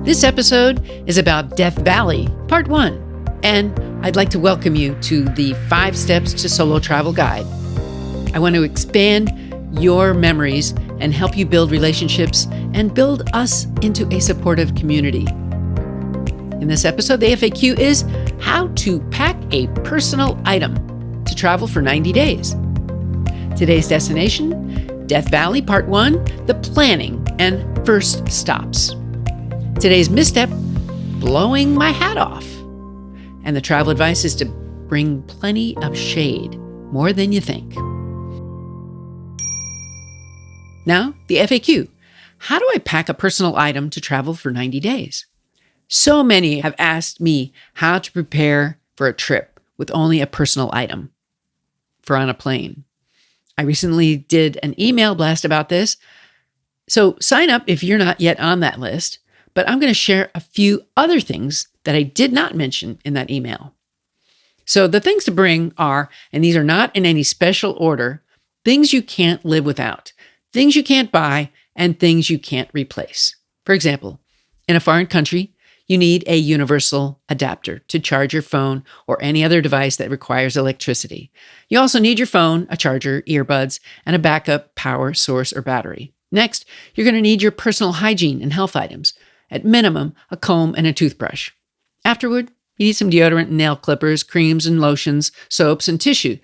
This episode is about Death Valley, Part 1, and I'd like to welcome you to the 5 Steps to Solo Travel Guide. I want to expand your memories and help you build relationships and build us into a supportive community. In this episode, the FAQ is how to pack a personal item to travel for 90 days. Today's destination, Death Valley, Part 1, the planning and first stops. Today's misstep, blowing my hat off. And the travel advice is to bring plenty of shade, more than you think. Now, the FAQ. How do I pack a personal item to travel for 90 days? So many have asked me how to prepare for a trip with only a personal item for on a plane. I recently did an email blast about this, so sign up if you're not yet on that list. But I'm going to share a few other things that I did not mention in that email. So the things to bring are, and these are not in any special order, things you can't live without, things you can't buy, and things you can't replace. For example, in a foreign country, you need a universal adapter to charge your phone or any other device that requires electricity. You also need your phone, a charger, earbuds, and a backup power source or battery. Next, you're going to need your personal hygiene and health items. At minimum, a comb and a toothbrush. Afterward, you need some deodorant and nail clippers, creams and lotions, soaps and tissue.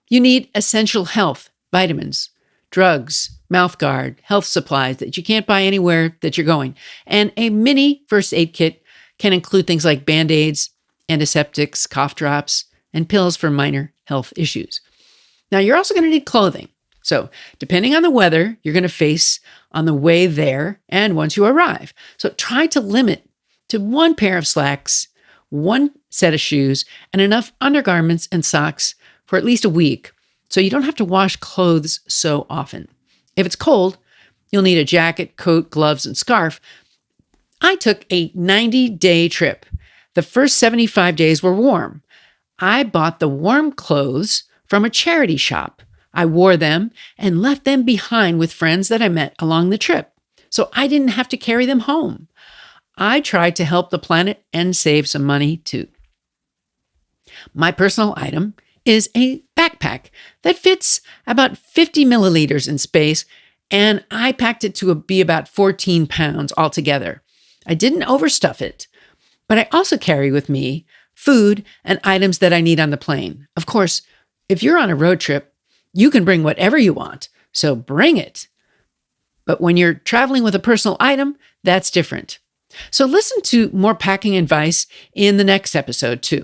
You need essential health, vitamins, drugs, mouth guard, health supplies that you can't buy anywhere that you're going. And a mini first aid kit can include things like Band-Aids, antiseptics, cough drops, and pills for minor health issues. Now, you're also going to need clothing. So depending on the weather you're going to face on the way there and once you arrive. So try to limit to 1 pair of slacks, 1 set of shoes, and enough undergarments and socks for at least a week so you don't have to wash clothes so often. If it's cold, you'll need a jacket, coat, gloves, and scarf. I took a 90-day trip. The first 75 days were warm. I bought the warm clothes from a charity shop. I wore them and left them behind with friends that I met along the trip, so I didn't have to carry them home. I tried to help the planet and save some money too. My personal item is a backpack that fits about 50 milliliters in space, and I packed it to be about 14 pounds altogether. I didn't overstuff it, but I also carry with me food and items that I need on the plane. Of course, if you're on a road trip, you can bring whatever you want, so bring it. But when you're traveling with a personal item, that's different. So listen to more packing advice in the next episode too.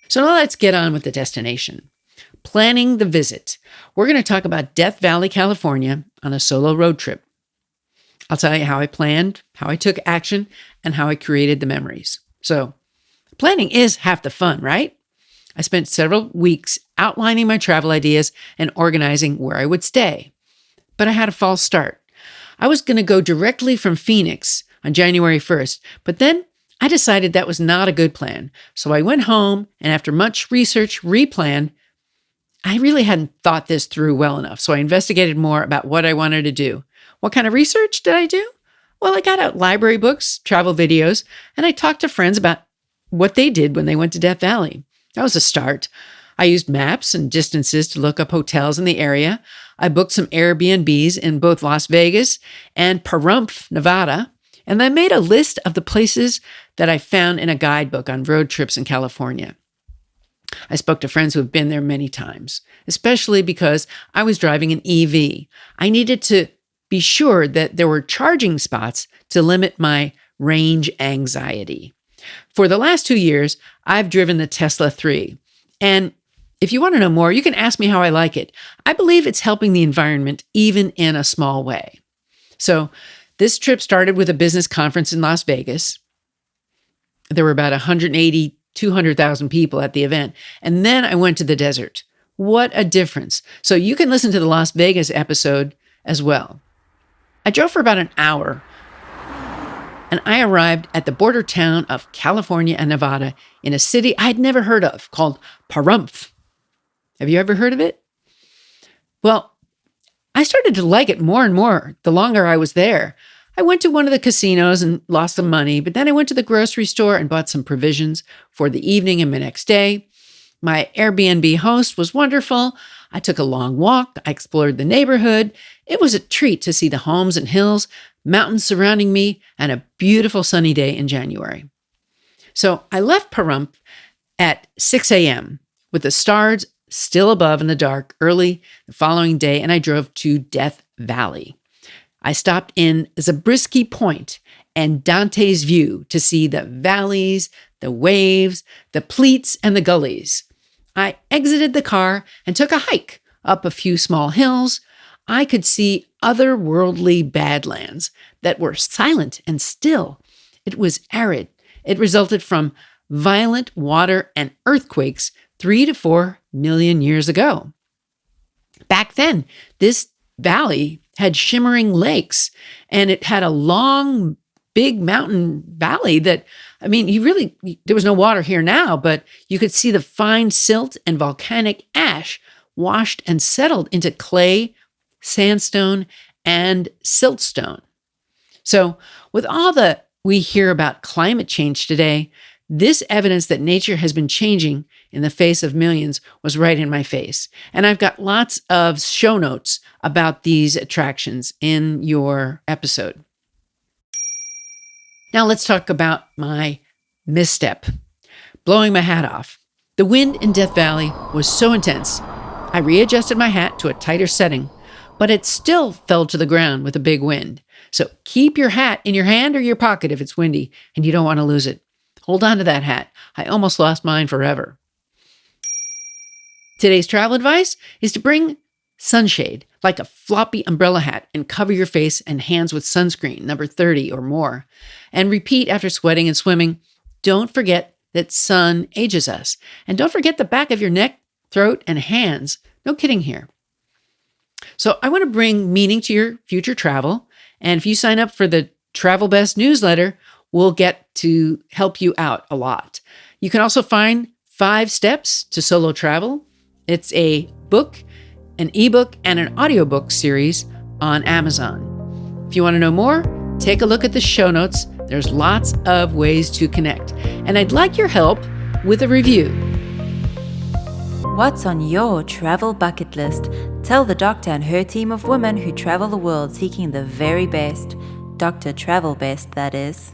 So now let's get on with the destination. Planning the visit. We're going to talk about Death Valley, California on a solo road trip. I'll tell you how I planned, how I took action, and how I created the memories. So planning is half the fun, right? I spent several weeks outlining my travel ideas and organizing where I would stay. But I had a false start. I was going to go directly from Phoenix on January 1st, but then I decided that was not a good plan. So I went home and after much research, replanned. I really hadn't thought this through well enough, so I investigated more about what I wanted to do. What kind of research did I do? Well, I got out library books, travel videos, and I talked to friends about what they did when they went to Death Valley. That was a start. I used maps and distances to look up hotels in the area. I booked some Airbnbs in both Las Vegas and Pahrump, Nevada, and I made a list of the places that I found in a guidebook on road trips in California. I spoke to friends who have been there many times, especially because I was driving an EV. I needed to be sure that there were charging spots to limit my range anxiety. For the last 2 years, I've driven the Tesla 3. And if you want to know more, you can ask me how I like it. I believe it's helping the environment even in a small way. So this trip started with a business conference in Las Vegas. There were about 180, 200,000 people at the event. And then I went to the desert. What a difference. So you can listen to the Las Vegas episode as well. I drove for about an hour, and I arrived at the border town of California and Nevada in a city I'd never heard of called Pahrump. Have you ever heard of it? Well, I started to like it more and more the longer I was there. I went to one of the casinos and lost some money, but then I went to the grocery store and bought some provisions for the evening and the next day. My Airbnb host was wonderful. I took a long walk. I explored the neighborhood. It was a treat to see the homes and hills, mountains surrounding me, and a beautiful sunny day in January. So I left Pahrump at 6 a.m. with the stars still above in the dark early the following day, and I drove to Death Valley. I stopped in Zabriskie Point and Dante's View to see the valleys, the waves, the pleats, and the gullies. I exited the car and took a hike up a few small hills. I could see otherworldly badlands that were silent and still. It was arid. It resulted from violent water and earthquakes 3 to 4 million years ago. Back then, this valley had shimmering lakes, and it had a long, big mountain valley that, there was no water here now, but you could see the fine silt and volcanic ash washed and settled into clay, sandstone, and siltstone. So with all that we hear about climate change today, this evidence that nature has been changing in the face of millions was right in my face. And I've got lots of show notes about these attractions in your episode. Now let's talk about my misstep, blowing my hat off. The wind in Death Valley was so intense. I readjusted my hat to a tighter setting, but it still fell to the ground with a big wind. So keep your hat in your hand or your pocket if it's windy and you don't want to lose it. Hold on to that hat. I almost lost mine forever. Today's travel advice is to bring sunshade, like a floppy umbrella hat, and cover your face and hands with sunscreen, number 30 or more. And repeat after sweating and swimming. Don't forget that sun ages us. And don't forget the back of your neck, throat, and hands. No kidding here. So I want to bring meaning to your future travel. And if you sign up for the Travelbest newsletter, we'll get to help you out a lot. You can also find 5 steps to solo travel. It's a book, an ebook, and an audiobook series on Amazon. If you want to know more, take a look at the show notes. There's lots of ways to connect. And I'd like your help with a review. What's on your travel bucket list? Tell the doctor and her team of women who travel the world seeking the very best. Dr. Travelbest, that is.